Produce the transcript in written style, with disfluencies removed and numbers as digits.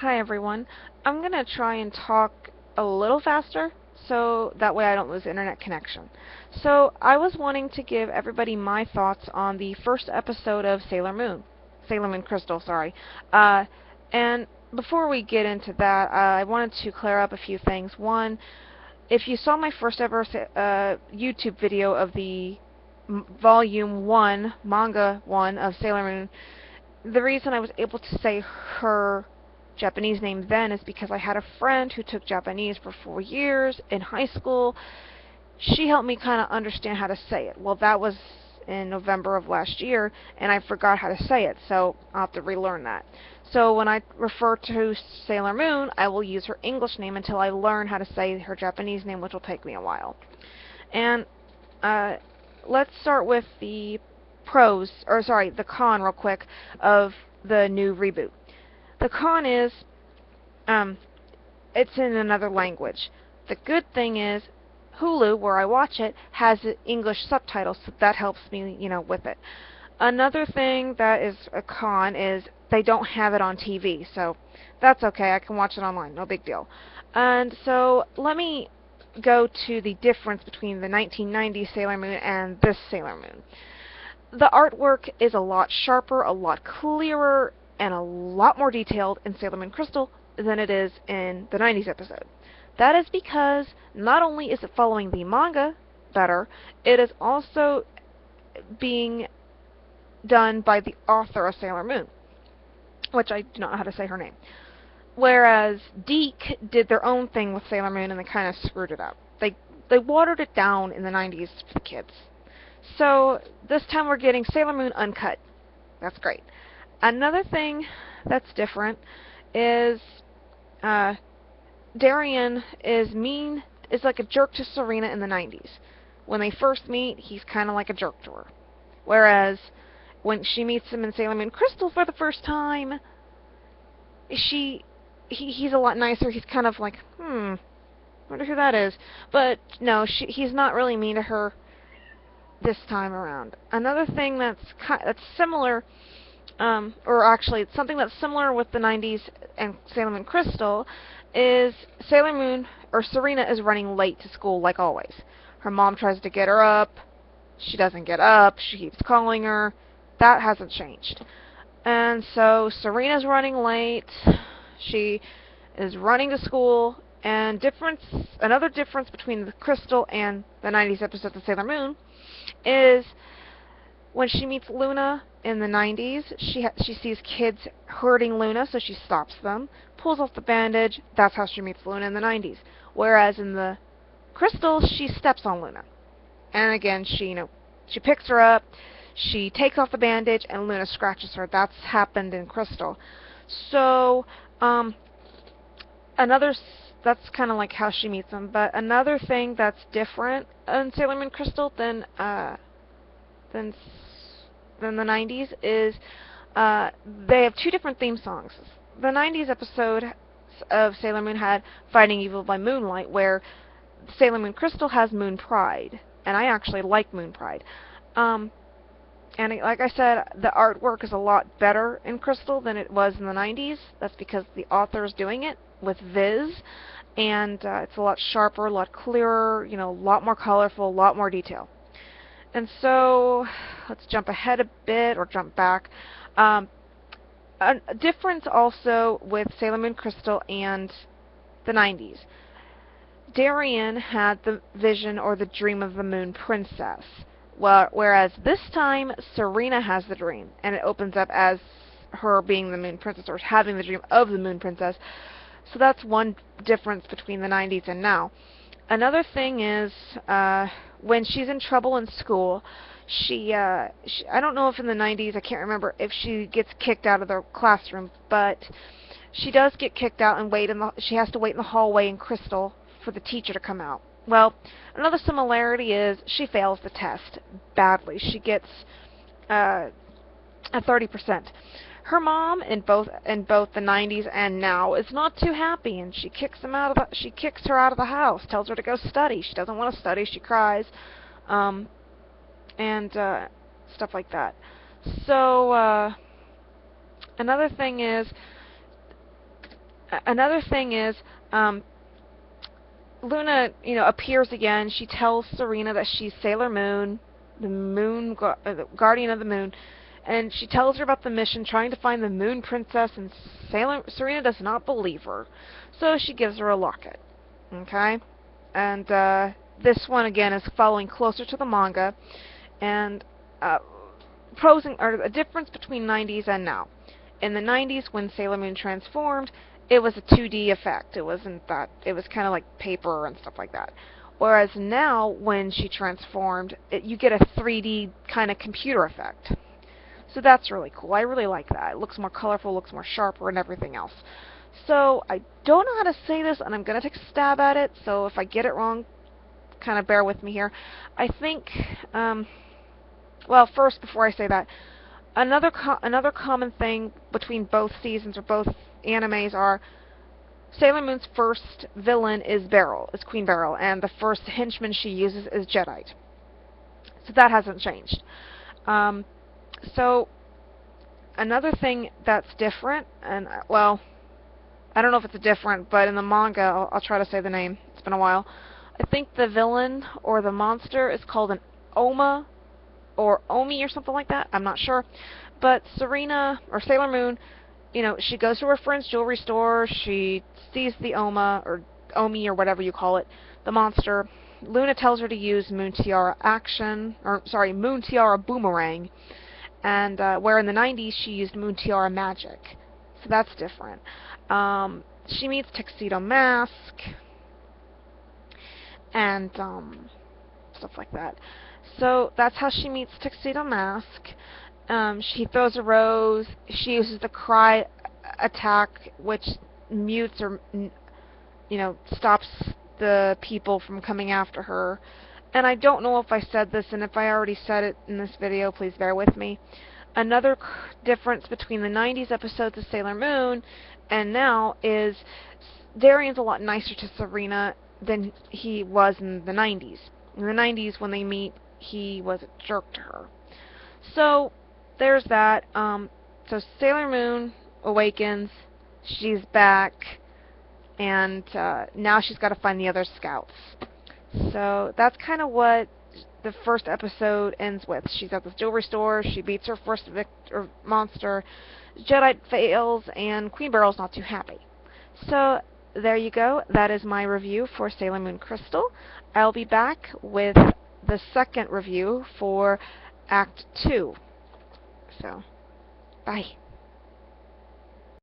Hi everyone. I'm going to try and talk a little faster so that way I don't lose internet connection. So I was wanting to give everybody my thoughts on the first episode of Sailor Moon Crystal, sorry. And before we get into that, I wanted to clear up a few things. One, if you saw my first ever YouTube video of the Volume 1, Manga 1 of Sailor Moon, the reason I was able to say her Japanese name then is because I had a friend who took Japanese for 4 years in high school. She helped me kind of understand how to say it. Well, that was in November of last year, and I forgot how to say it, so I'll have to relearn that. So when I refer to Sailor Moon, I will use her English name until I learn how to say her Japanese name, which will take me a while. And let's start with the the con real quick of the new reboot. The con is, it's in another language. The good thing is, Hulu, where I watch it, has English subtitles, so that helps me, with it. Another thing that is a con is they don't have it on TV, so that's okay. I can watch it online, no big deal. And so let me go to the difference between the 1990s Sailor Moon and this Sailor Moon. The artwork is a lot sharper, a lot clearer, and a lot more detailed in Sailor Moon Crystal than it is in the 90s episode. That is because not only is it following the manga better, it is also being done by the author of Sailor Moon, which I do not know how to say her name. Whereas DiC did their own thing with Sailor Moon and they kind of screwed it up. They watered it down in the 90s for the kids. So this time we're getting Sailor Moon uncut. That's great. Another thing that's different is Darien is like a jerk to Serena in the 90s. When they first meet, he's kind of like a jerk to her. Whereas when she meets him in Sailor Moon Crystal for the first time, he's a lot nicer. He's kind of like, wonder who that is. But no, he's not really mean to her this time around. Another thing that's similar, or actually it's something that's similar with the 90s and Sailor Moon Crystal, is Sailor Moon, or Serena, is running late to school like always. Her mom tries to get her up. She doesn't get up. She keeps calling her. That hasn't changed. And so Serena's running late. She is running to school. And another difference between the Crystal and the 90s episodes of Sailor Moon is when she meets Luna in the 90s, she sees kids hurting Luna, so she stops them, pulls off the bandage. That's how she meets Luna in the 90s. Whereas in the Crystal, she steps on Luna. And again, she picks her up, she takes off the bandage, and Luna scratches her. That's happened in Crystal. So, that's kind of like how she meets them. But another thing that's different in Sailor Moon Crystal than the 90s is they have two different theme songs. The 90s episode of Sailor Moon had Fighting Evil by Moonlight, where Sailor Moon Crystal has Moon Pride, and I actually like Moon Pride. And like I said, the artwork is a lot better in Crystal than it was in the 90s. That's because the author is doing it with Viz, and it's a lot sharper, a lot clearer, a lot more colorful, a lot more detail. And so, let's jump ahead a bit, or jump back. A difference also with Sailor Moon Crystal and the 90s. Darien had the vision or the dream of the Moon Princess, whereas this time Serena has the dream, and it opens up as her being the Moon Princess, or having the dream of the Moon Princess. So that's one difference between the 90s and now. Another thing is, when she's in trouble in school, I don't know if in the 90s, I can't remember if she gets kicked out of the classroom, but she does get kicked out and she has to wait in the hallway in Crystal for the teacher to come out. Well, another similarity is she fails the test badly. She gets a 30%. Her mom in both the 90s and now is not too happy, and she kicks her out of the house, tells her to go study. She doesn't want to study. She cries, and stuff like that. So another thing is Another thing is, Luna, appears again. She tells Serena that she's Sailor Moon, the guardian of the moon, and she tells her about the mission, trying to find the Moon Princess, and Serena does not believe her, so she gives her a locket. Okay, and this one again is following closer to the manga, and a difference between 90s and now. In the 90s, when Sailor Moon transformed, it was a 2D effect. It wasn't that. It was kind of like paper and stuff like that. Whereas now, when she transformed, you get a 3D kind of computer effect. So that's really cool. I really like that. It looks more colorful, looks more sharper, and everything else. So I don't know how to say this, and I'm going to take a stab at it. So if I get it wrong, kind of bear with me here. I think, well, first, before I say that, another common thing between both seasons or both animes are Sailor Moon's first villain is Queen Beryl, and the first henchman she uses is Jadeite. So that hasn't changed. So another thing that's different, and well, I don't know if it's different, but in the manga, I'll try to say the name. It's been a while. I think the villain or the monster is called an Oma or Omi or something like that. I'm not sure. But Serena, or Sailor Moon, she goes to her friend's jewelry store. She sees the Oma, or Omi, or whatever you call it, the monster. Luna tells her to use Moon Tiara Moon Tiara Boomerang. And where in the 90s she used Moon Tiara Magic. So that's different. She meets Tuxedo Mask, and stuff like that. So that's how she meets Tuxedo Mask. She throws a rose. She uses the cry attack, which mutes or stops the people from coming after her. And I don't know if I said this, and if I already said it in this video, please bear with me. Another difference between the 90s episodes of Sailor Moon and now is Darian's a lot nicer to Serena than he was in the 90s. In the 90s, when they meet, he was a jerk to her. So there's that. So Sailor Moon awakens. She's back. And now she's got to find the other scouts. So that's kind of what the first episode ends with. She's at this jewelry store. She beats her first monster. Jadeite fails, and Queen Beryl's not too happy. So there you go. That is my review for Sailor Moon Crystal. I'll be back with the second review for Act 2. So, bye.